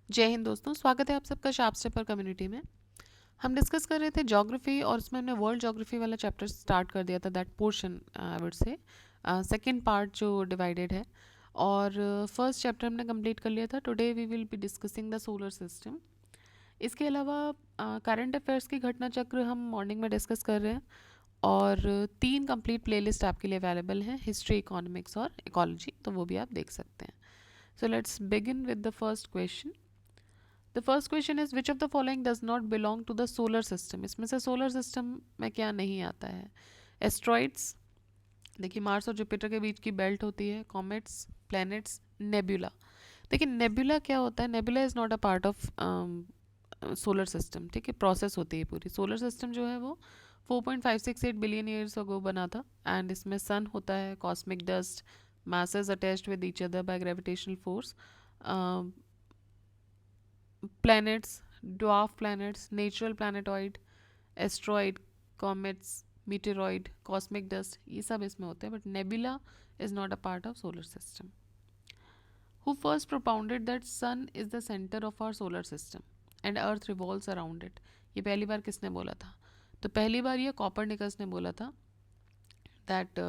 जय हिंद दोस्तों, स्वागत है आप सबका शार्प स्टेपर कम्युनिटी में। हम डिस्कस कर रहे थे ज्योग्राफी और उसमें हमने वर्ल्ड ज्योग्राफी वाला चैप्टर स्टार्ट कर दिया था, that portion I would say second part जो डिवाइडेड है। और फर्स्ट चैप्टर हमने कंप्लीट कर लिया था। Today we will be discussing the solar system. इसके अलावा करंट अफेयर्स की घटना चक्र हम मॉर्निंग में डिस्कस कर रहे हैं और तीन कंप्लीट प्लेलिस्ट आपके लिए अवेलेबल हैं, हिस्ट्री, इकोनॉमिक्स और इकोलॉजी, तो वो भी आप देख सकते हैं। So let's begin with the first question. The first question is which of the following does not belong to the solar system. इसमें से सोलर सिस्टम में क्या नहीं आता है? एस्ट्रॉइड्स, देखिए मार्स और जुपिटर के बीच की बेल्ट होती है, कॉमेट्स, प्लैनेट्स, नेबुला। देखिए नेबुला क्या होता है? Nebula is not a part of solar system, ठीक है, प्रोसेस होती है पूरी। सोलर सिस्टम जो है वो 4.568 बिलियन ईयर्स अगो बना था एंड इसमें सन होता है, cosmic dust, masses attached with each other by gravitational force, planets, dwarf planets, natural planetoid, asteroid, comets, meteoroid, cosmic dust, ये सब इसमें होते हैं, but nebula is not a part of solar system. Who first propounded that sun is the centre of our solar system and earth revolves around it? ये पहली बार किसने बोला था? तो पहली बार ये कॉपरनिकस ने बोला था that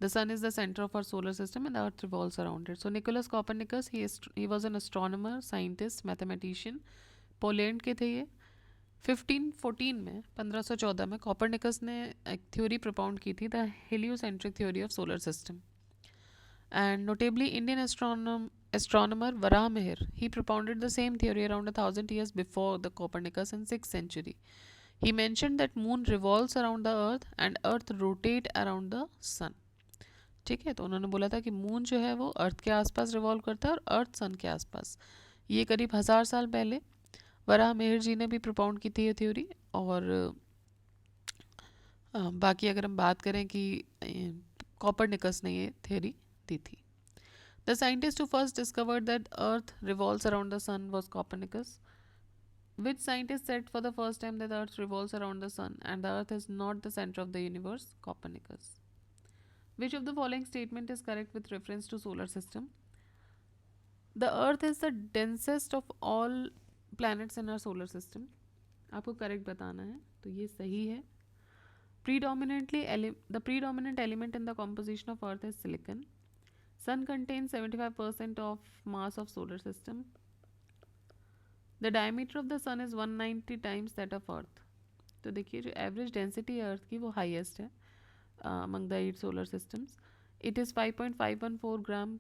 the sun is the center of our solar system and the earth revolves around it. So Nicholas Copernicus, he was an astronomer, scientist, mathematician. Poland के थे ये। 1514 में 1514 में कॉपरनिकस ने एक थ्योरी प्रोपाउंड की थी, the heliocentric theory of solar system. And notably Indian astronomer Varahamihir, he propounded the same theory around 1,000 years before the Copernicus in 6th century. He mentioned that moon revolves around the earth and earth rotate around the sun. ठीक है, तो उन्होंने बोला था कि moon जो है वो अर्थ के आसपास रिवॉल्व करता है और अर्थ सन के आसपास। ये करीब 1000 साल पहले वराह मिहिर जी ने भी प्रोपाउंड की थी ये थ्योरी। और बाकी अगर हम बात करें कि कॉपरनिकस ने ये थ्योरी दी थी। The scientist who first discovered that earth revolves around the sun was Copernicus. Which scientist said for the first time that the earth revolves around the sun and the earth is not the center of the universe? Copernicus. Which of the following statement is correct with reference to solar system? The earth is the densest of all planets in our solar system. आपको correct बताना है, तो ये सही है। The predominant element in the composition of earth is silicon. Sun contains 75% of mass of solar system. The diameter of the sun is 190 times that of earth. तो देखिए जो एवरेज डेंसिटी है अर्थ की वो हाईएस्ट है among the 8 solar systems. It is 5.514 gram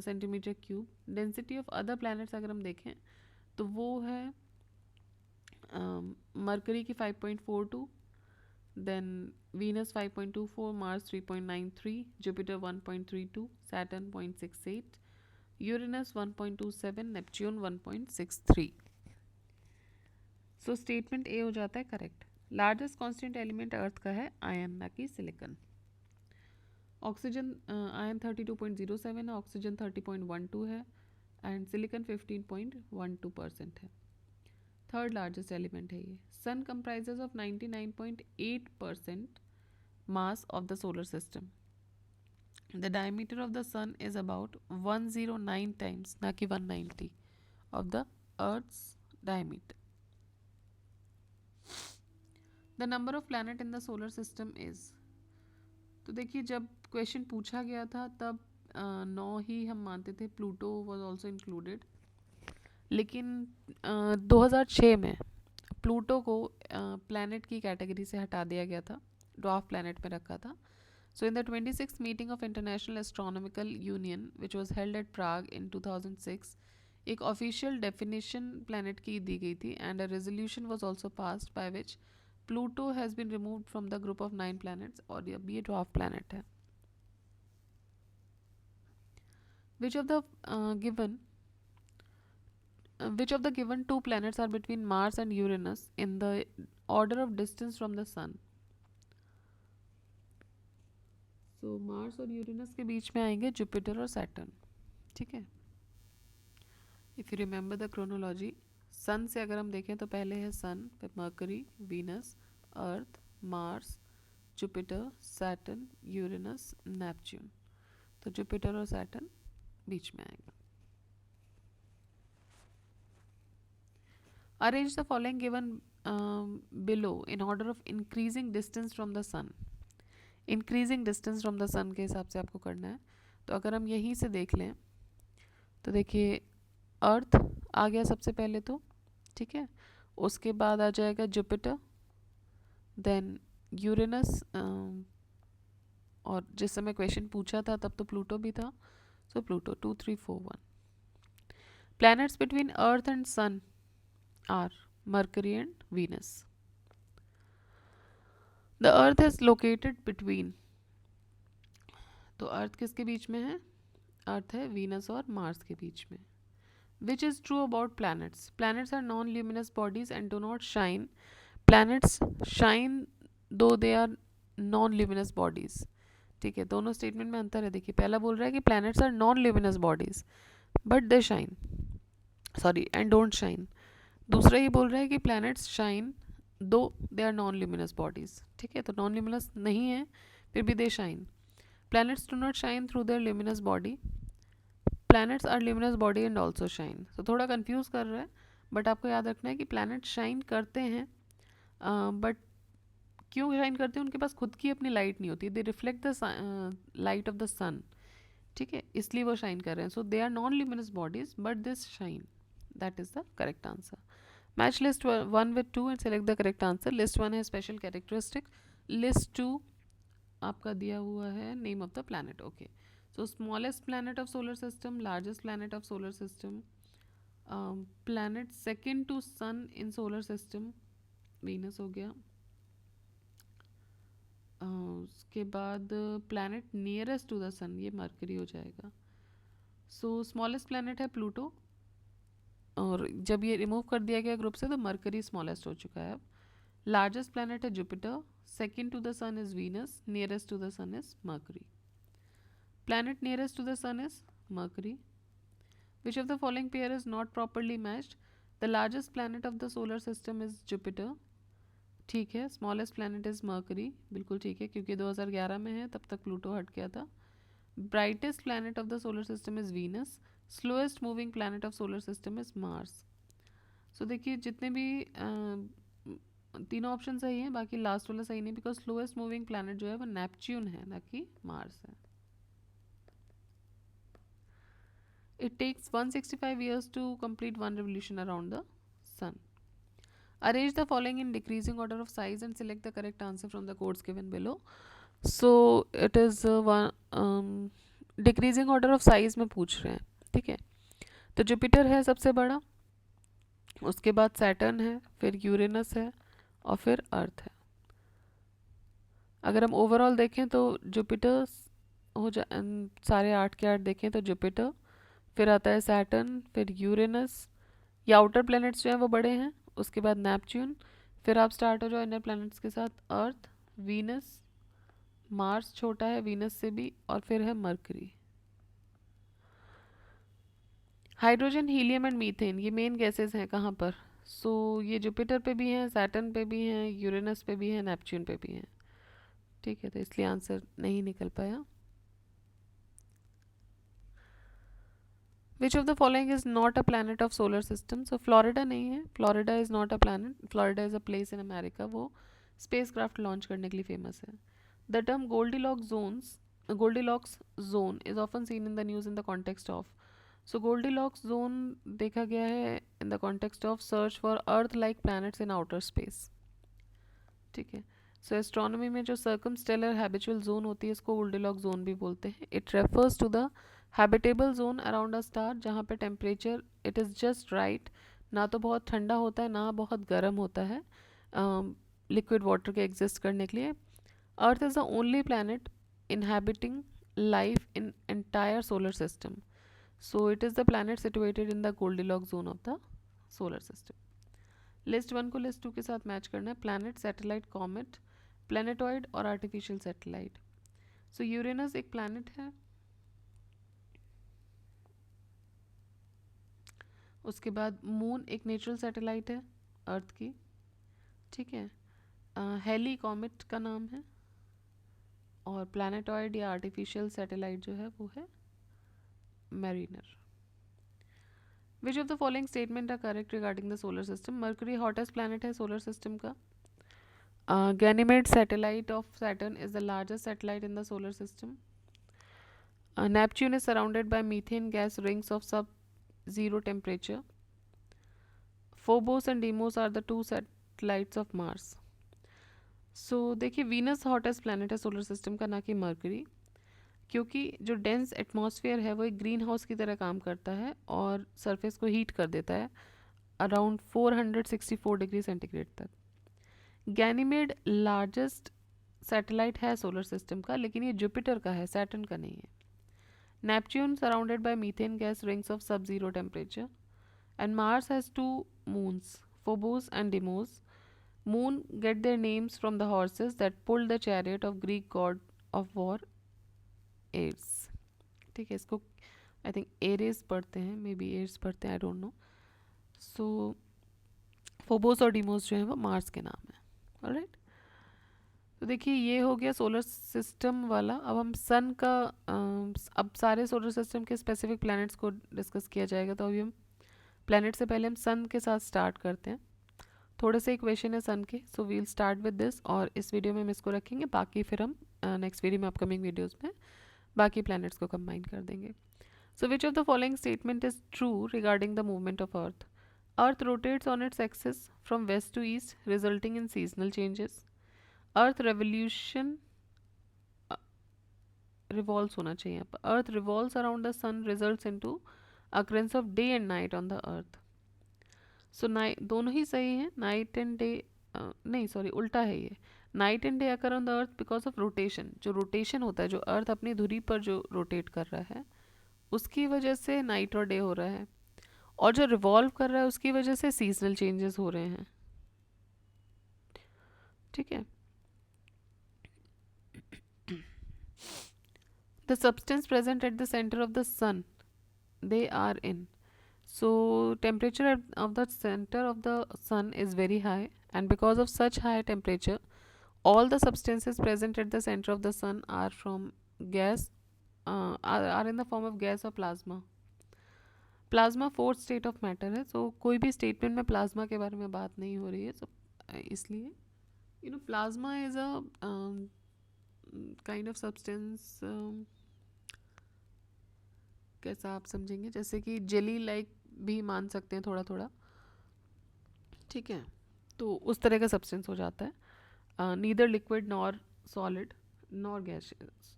centimetre cube. Density of other planets अगर हम देखें तो वो है मरकरी की 5.42, then Venus 5.24, Mars 3.93, Jupiter 1.32, Saturn 0.68, Uranus 1.27, Neptune 1.63. So statement A हो जाता है correct. Largest constant element earth का है आयन, ना कि सिलिकन। ऑक्सीजन आयन 32.07 है, ऑक्सीजन 30.12 है एंड सिलिकन 15.12% है। थर्ड लार्जेस्ट एलिमेंट है ये। Sun comprises of 99.8% mass of the solar system. The diameter of the sun is about 109 times, ना कि 190 of the earth's diameter. The number of planet in the solar system is, तो देखिए जब question पूछा गया था तब 9 ही हम मानते थे, प्लूटो वॉज ऑल्सो इंक्लूडेड। लेकिन 2006 में प्लूटो को प्लैनेट की कैटेगरी से हटा दिया गया था, ड्वार्फ प्लैनेट में रखा था। So in the 26th meeting of international astronomical union which was held at Prague in 2006, एक ऑफिशियल डेफिनेशन प्लैनेट की दी गई थी and a resolution was also passed by which Pluto has been removed from the group of 9 planets और अब ये dwarf planet है। Which of the given which of the given two planets are between Mars and Uranus in the order of distance from the sun? So Mars और Uranus के बीच में आएंगे Jupiter और सैटर्न, ठीक है। If you remember the chronology, sun से अगर हम देखें तो पहले है सन, फिर Mercury, Venus, Earth, Mars, Jupiter, Saturn, Uranus, Neptune. तो जुपिटर और सैटर्न बीच में आएगा। Arrange the following given below in order of increasing distance from the sun. Increasing distance from the sun के हिसाब से आपको करना है. तो अगर हम यहीं से देख लें तो देखिए अर्थ आ गया सबसे पहले तो, ठीक है. उसके बाद आ जाएगा जुपिटर, देन यूरेनस, और जिस समय क्वेश्चन पूछा था तब तो प्लूटो भी था. So Pluto 2 3 4 1. Planets between earth and sun are Mercury and Venus. The earth is located between. तो अर्थ किसके बीच में है? अर्थ है वीनस और मार्स के बीच में. Which is true about planets? Planets are non luminous bodies and do not shine. Planets shine though they are non luminous bodies. ठीक है, दोनों स्टेटमेंट में अंतर है. देखिए पहला बोल रहा है कि planets are non luminous bodies but they shine, sorry, and don't shine. दूसरा ये बोल रहा है कि planets shine though they are non luminous bodies. ठीक है, तो नॉन ल्यूमिनस नहीं है फिर भी they shine. Planets do not shine through their luminous body. Planets are luminous body and also shine. तो थोड़ा कंफ्यूज कर रहा है, बट आपको याद रखना है कि प्लैनेट शाइन करते हैं, बट क्यों शाइन करते हैं? उनके पास खुद की अपनी लाइट नहीं होती. They reflect the light of the sun. ठीक है, इसलिए वो शाइन कर रहे हैं. So they are non luminous bodies but this shine. That is the correct answer. Match list 1 with 2 and select the correct answer. List 1 है special characteristic. List 2 आपका दिया हुआ है name of the planet. Okay, so smallest planet of solar system, largest planet of solar system, planet second to sun in solar system Venus हो गया. उसके बाद planet nearest to the sun, ये Mercury हो जाएगा. सो स्मॉलेस्ट प्लैनेट है Pluto, और जब ये रिमूव कर दिया गया ग्रुप से तो मरकरी स्मॉलेस्ट हो चुका है अब. लार्जेस्ट प्लैनेट है Jupiter, second to the sun is Venus, nearest to the sun is Mercury. Planet nearest to the sun is Mercury. Which of the following pair is not properly matched? The largest planet of the solar system is Jupiter. ठीक है, smallest planet is mercury, बिल्कुल ठीक है क्योंकि 2011 में है, तब तक प्लूटो हट गया था. Brightest planet of the solar system is Venus. Slowest moving planet of solar system is Mars. So देखिए जितने भी तीनों ऑप्शन सही हैं, बाकी लास्ट वाला सही नहीं, बिकॉज स्लोएस्ट मूविंग प्लैनेट जो है वो नेपच्यून है, ना कि मार्स है. It takes 165 years to complete one revolution around the sun. Arrange the following in decreasing order of size and select the correct answer from the codes given below. So it is decreasing order of size में पूछ रहे हैं. ठीक है, तो Jupiter है सबसे बड़ा, उसके बाद सैटर्न है, फिर यूरेनस है और फिर अर्थ है. अगर हम ओवरऑल देखें तो जुपिटर हो जा सारे 8 के 8 देखें तो जुपिटर, फिर आता है सैटर्न, फिर यूरेनस. या आउटर प्लैनेट्स जो हैं वो बड़े हैं, उसके बाद नेपच्यून, फिर आप स्टार्ट हो जाओ इनर प्लैनेट्स के साथ अर्थ, वीनस, मार्स छोटा है वीनस से भी, और फिर है mercury. Hydrogen, helium and methane ये मेन गैसेस हैं कहाँ पर? सो ये जुपिटर पे भी हैं, सैटर्न पे भी हैं, यूरेनस पे भी हैं, नेपच्यून पे भी हैं. ठीक है, तो इसलिए आंसर नहीं निकल पाया. विच of the following is not a planet of solar system? So Florida नहीं है, Florida is not a planet. Florida is a place in America, वो स्पेस क्राफ्ट लॉन्च करने के लिए फेमस है. The term Goldilocks zone is often seen in the news in the context of. So Goldilocks zone देखा गया है in the context of search for earth like planets in outer space. ठीक है, सो astronomy में जो सर्कमस्टेलर habitual zone होती है इसको गोल्डीलॉक्स जोन भी बोलते हैं. It refers to the habitable zone around a star जहाँ पे temperature it is just right, ना तो बहुत ठंडा होता है ना बहुत गर्म होता है लिक्विड वाटर के एग्जिस्ट करने के लिए. Earth is the only planet inhabiting life in entire solar system. So it is the planet situated in the Goldilocks zone of the solar system. List 1 को लिस्ट 2 के साथ मैच करना है. Planet, satellite, comet, प्लैनेटॉइड और artificial satellite. सो Uranus एक planet है, उसके बाद मून एक नेचुरल सैटेलाइट है अर्थ की. ठीक है, हेली कॉमेट का नाम है, और प्लैनेटॉइड या आर्टिफिशियल सैटेलाइट जो है वो है Mariner. Which of the following statement are correct regarding the solar system? Mercury hottest planet है सोलर सिस्टम का. Ganymede satellite of Saturn is the largest satellite in the solar system. Neptune is surrounded by methane gas rings of sub-zero temperature. Phobos and Deimos are the two satellites of Mars. So देखिए Venus hottest planet है solar system का, ना कि mercury, क्योंकि जो dense atmosphere है वो एक ग्रीन हाउस की तरह काम करता है और सरफेस को हीट कर देता है अराउंड 464 डिग्री सेंटीग्रेड तक. गैनीमेड लार्जेस्ट सैटेलाइट है सोलर सिस्टम का, लेकिन ये जुपिटर का है, सैटर्न का नहीं है. Neptune surrounded by methane gas rings of sub zero temperature. And Mars has two moons, Phobos and Deimos. Moon get their names from the horses that pulled the chariot of Greek god of war Ares. ठीक है, इसको I think arrays पढ़ते हैं, may be एर्स पढ़ते हैं, I don't know. So Phobos और Deimos जो है वो मार्स के नाम है. ऑलराइट, तो देखिए ये हो गया सोलर सिस्टम वाला. अब हम सन का अब सारे सोलर सिस्टम के स्पेसिफिक प्लैनेट्स को डिस्कस किया जाएगा. तो अभी हम प्लैनेट से पहले हम सन के साथ स्टार्ट करते हैं. थोड़े से इक्वेशन है सन के, so we'll start with this, और इस वीडियो में हम इसको रखेंगे, बाकी फिर हम नेक्स्ट वीडियो में, अपकमिंग वीडियोज़ में बाकी प्लैनेट्स को कंबाइन कर देंगे. So which of the following statement is true regarding the movement of earth? Earth rotates on its axis from west to east resulting in seasonal changes. Earth revolution revolves होना चाहिए यहाँ पर. Earth revolves around the sun results into occurrence of day and night on the earth. So night दोनों ही सही हैं, night and day नहीं sorry उल्टा है ये. Night and day occur on the earth because of rotation. जो rotation होता है, जो अर्थ अपनी धुरी पर जो रोटेट कर रहा है, उसकी वजह से नाइट और डे हो रहा है. और जो रिवॉल्व कर रहा है उसकी वजह से सीजनल चेंजेस हो रहे हैं. ठीक है. The substance present at the center of the sun, they are in. So temperature of the center of the sun is very high, and because of such high temperature, all the substances present at the center of the sun are from gas, are in the form of gas or plasma. Plasma fourth state of matter है. सो कोई भी statement में plasma के बारे में बात नहीं हो रही है. सो इसलिए you know plasma is a kind of substance. कैसा आप समझेंगे, जैसे कि जेली लाइक भी मान सकते हैं थोड़ा थोड़ा. ठीक है, तो उस तरह का सब्सटेंस हो जाता है. Neither liquid nor solid nor gaseous.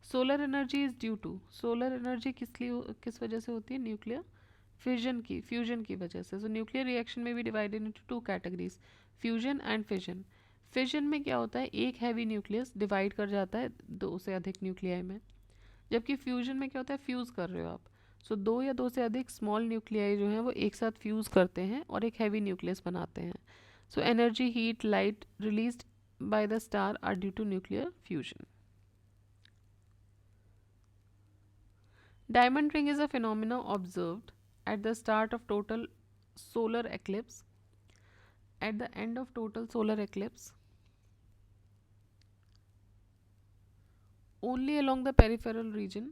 Solar energy is due to. Solar energy किस वजह से होती है? न्यूक्लियर फ्यूजन की वजह से. सो न्यूक्लियर रिएक्शन में भी divided into two categories, fusion and fission. Fission में क्या होता है, एक हैवी न्यूक्लियस डिवाइड कर जाता है दो से अधिक न्यूक्लियाई में, जबकि फ्यूजन में क्या होता है, फ्यूज़ कर रहे हो आप. सो दो या दो से अधिक स्मॉल न्यूक्लियाई जो हैं वो एक साथ फ्यूज़ करते हैं और एक हैवी न्यूक्लियस बनाते हैं. So energy, heat, light released by the star are due to nuclear fusion. Diamond ring is a phenomena observed at the start of total solar eclipse. At the end of total solar eclipse, only along the peripheral region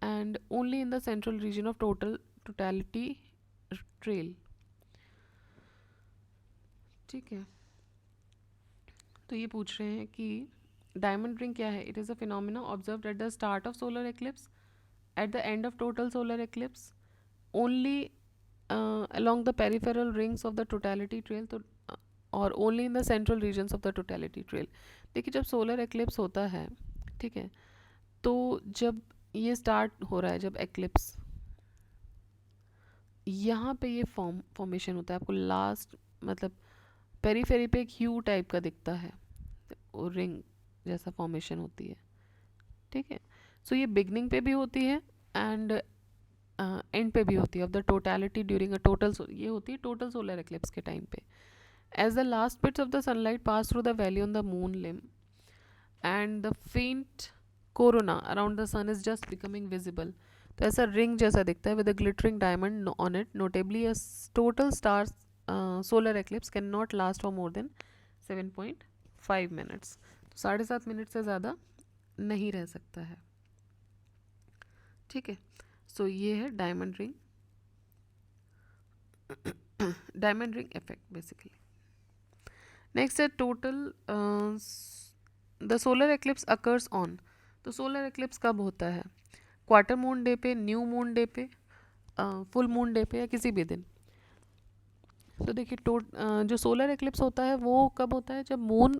and only in the central region of totality trail. ठीक है, तो ये पूछ रहे हैं कि diamond ring क्या है. It is a phenomena observed at the start of solar eclipse, at the end of total solar eclipse, only along the peripheral rings of the totality trail, तो और only in the central regions of the totality trail. देखिए जब solar eclipse होता है, ठीक है, तो जब ये स्टार्ट हो रहा है, जब एक्लिप्स यहाँ पे ये फॉर्मेशन होता है, आपको लास्ट मतलब पेरीफेरी पे एक ह्यू टाइप का दिखता है, और रिंग जैसा फॉर्मेशन होती है. ठीक है, सो ये बिगनिंग पे भी होती है एंड एंड पे भी होती है of the totality during a total. ये होती है टोटल सोलर एक्लिप्स के टाइम पे. As the last bits of the sunlight pass through the valley on the moon limb and the faint corona around the sun is just becoming visible. तो ऐसा ring जैसा दिखता है with a glittering diamond on it. Notably a total star solar eclipse can not last for more than 7.5 minutes. तो 7.5 minute से ज़्यादा नहीं रह सकता है. ठीक है, सो ये है diamond ring, diamond ring effect basically. Next है total. The solar eclipse occurs on. तो सोलर एक्लिप्स कब होता है? क्वार्टर मून डे पे, न्यू मून डे पे, फुल मून डे पे, या किसी भी दिन. तो देखिए जो सोलर एक्लिप्स होता है वो कब होता है? जब मून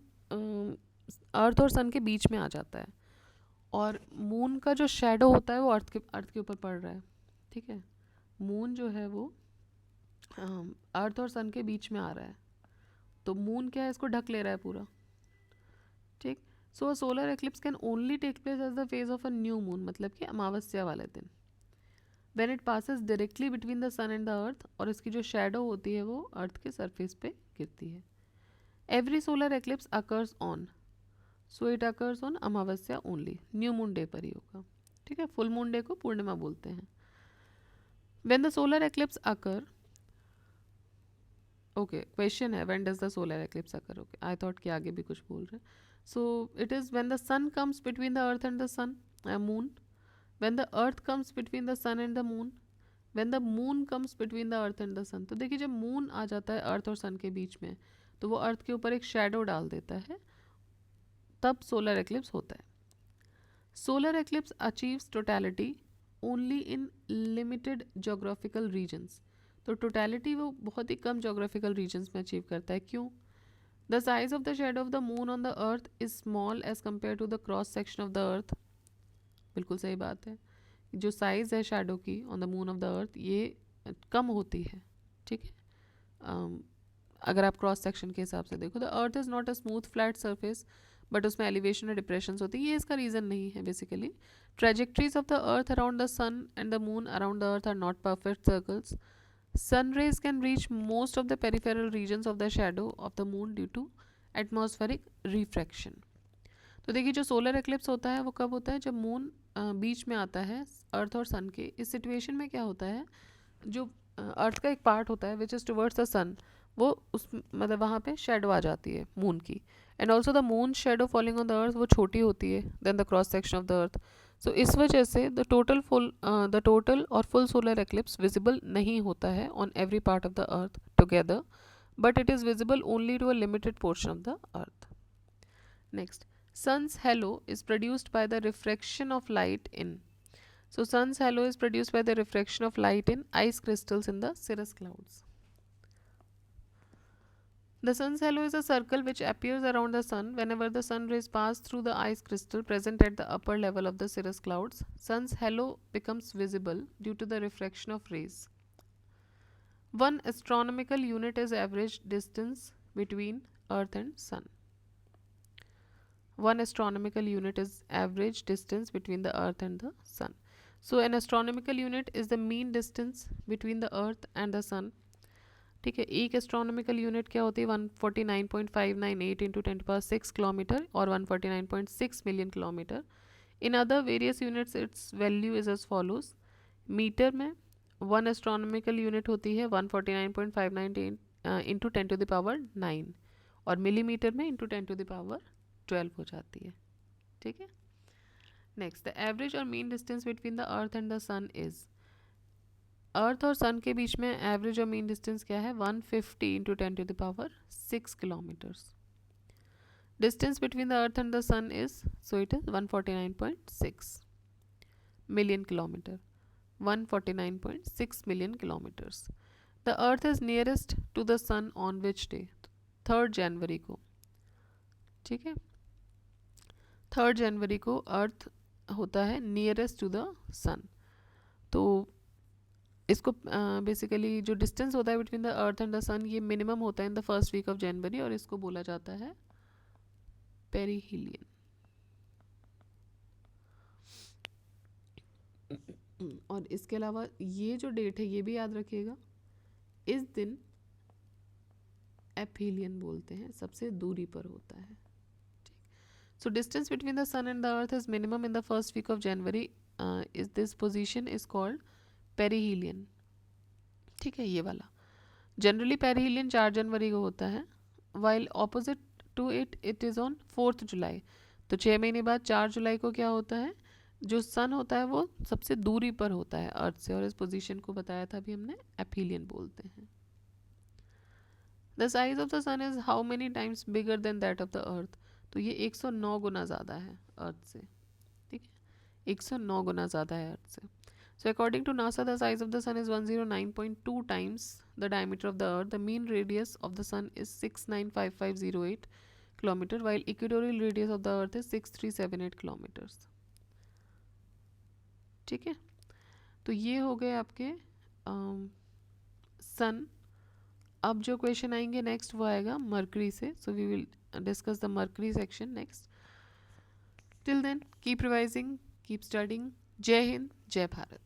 अर्थ और सन के बीच में आ जाता है और मून का जो शेडो होता है वो अर्थ के ऊपर पड़ रहा है. ठीक है, मून जो है वो अर्थ और सन के बीच में आ रहा है, तो मून क्या है, इसको ढक ले रहा है पूरा. ठीक. So a solar eclipse can only take place as the phase of a new moon, मतलब कि अमावस्या वाले दिन. When it passes directly between the sun and the earth, और इसकी जो शेडो होती है वो अर्थ के सरफेस पे गिरती है. Every solar eclipse occurs on, so it occurs on Amavasya only. New moon day पर ही होगा. ठीक है, फुल मून डे को पूर्णिमा बोलते हैं. When the solar eclipse occur, okay question है when does the solar eclipse occur. Okay, I thought कि आगे भी कुछ बोल रहे हैं. So it is when the sun comes between the earth and the sun moon, when the earth comes between the sun and the moon, when the moon comes between the earth and the sun. तो देखिए जब moon आ जाता है अर्थ और sun के बीच में, तो वो अर्थ के ऊपर एक शेडो डाल देता है, तब सोलर एक्लिप्स होता है. Solar eclipse achieves totality only in limited geographical regions. तो टोटलिटी वो बहुत ही कम जोग्राफिकल रीजन्स में अचीव करता है. क्यों? The size of the shadow of the moon on the earth is small as compare to the cross section of the earth. बिल्कुल सही बात है. जो साइज़ है शेडो की on the moon of the earth ये कम होती है. ठीक है, अगर आप क्रॉस सेक्शन के हिसाब से देखो. The earth is not a smooth flat surface, but उसमें एलिवेशन और डिप्रेशन होती है. ये इसका रीज़न नहीं है basically. Trajectories of the earth around the sun and the moon around the earth are not perfect circles. Sun rays can reach most of the peripheral regions of the shadow of the moon due to atmospheric refraction. तो देखिए जो solar eclipse होता है वो कब होता है? जब मून बीच में आता है अर्थ और सन के. इस सिचुएशन में क्या होता है, जो अर्थ का एक पार्ट होता है विच इज़ टुवर्ड्स द सन, वो उस मतलब वहाँ पे शेडो आ जाती है मून की. And also the moon shadow falling on the earth वो छोटी होती है then the cross section of the earth. So इस वजह से द टोटल और फुल सोलर एक्लिप्स विजिबल नहीं होता है on every part of the earth together, but it is visible only to a limited portion of the earth. Next, sun's halo is produced by the refraction of light in. So sun's halo is produced by the refraction of light in ice crystals in the cirrus clouds. The sun's halo is a circle which appears around the sun whenever the sun rays pass through the ice crystal present at the upper level of the cirrus clouds. Sun's halo becomes visible due to the refraction of rays. One astronomical unit is average distance between earth and sun. One astronomical unit is average distance between the earth and the sun. So an astronomical unit is the mean distance between the earth and the sun. ठीक है, एक astronomical unit क्या होती है? 149.598 into 10⁶ kilometre और 149.6 million kilometre. In other various units its value is as follows. Metre में one astronomical unit होती है 149.598 इंटू 10⁹ और मिलीमीटर में इंटू 10⁻12 हो जाती है. ठीक है. नेक्स्ट, द एवरेज और mean distance between the earth and the sun is. Earth और सन के बीच में एवरेज और मीन डिस्टेंस क्या है? 150 into 10⁶ kilometres. Distance between the earth and the sun is, so it is 149.6 million kilometre. 149.6 million kilometres. The earth is nearest to the sun on which day? 3 जनवरी को. ठीक है, 3 जनवरी को अर्थ होता है नियरेस्ट टू द सन. तो इसको बेसिकली जो डिस्टेंस होता है between the earth and the sun ये मिनिमम होता है in the first week of January, और इसको बोला जाता है पेरीहिलियन. और इसके अलावा ये जो डेट है ये भी याद रखिएगा, इस दिन एपीलियन बोलते हैं, सबसे दूरी पर होता है. So distance between the sun and the earth is minimum in the first week of January. Is this position is called perihelion. ठीक है, ये वाला जनरली पेरीहिलियन 4 जनवरी को होता है, while opposite to it it is on 4th जुलाई. तो 6 महीने बाद 4 जुलाई को क्या होता है? जो सन होता है वो सबसे दूरी पर होता है अर्थ से, और इस पोजीशन को बताया था अभी हमने, एपीलियन बोलते हैं। The size of the sun is how many times bigger than that of the earth, तो ये 109 गुना ज़्यादा है अर्थ से, ठीक है, 109 गुना ज़्यादा है अर्थ से। So according to NASA, the size of the sun is 109.2 times the diameter of the earth. The mean radius of the sun is 695508 kilometer, while equatorial radius of the earth is 6378 kilometers. ठीक है, तो ये हो गए आपके सन। अब जो question आएंगे नेक्स्ट वो आएगा मरकरी से, so we will discuss the Mercury section next. Till then keep revising, keep studying. जय हिंद, जय भारत।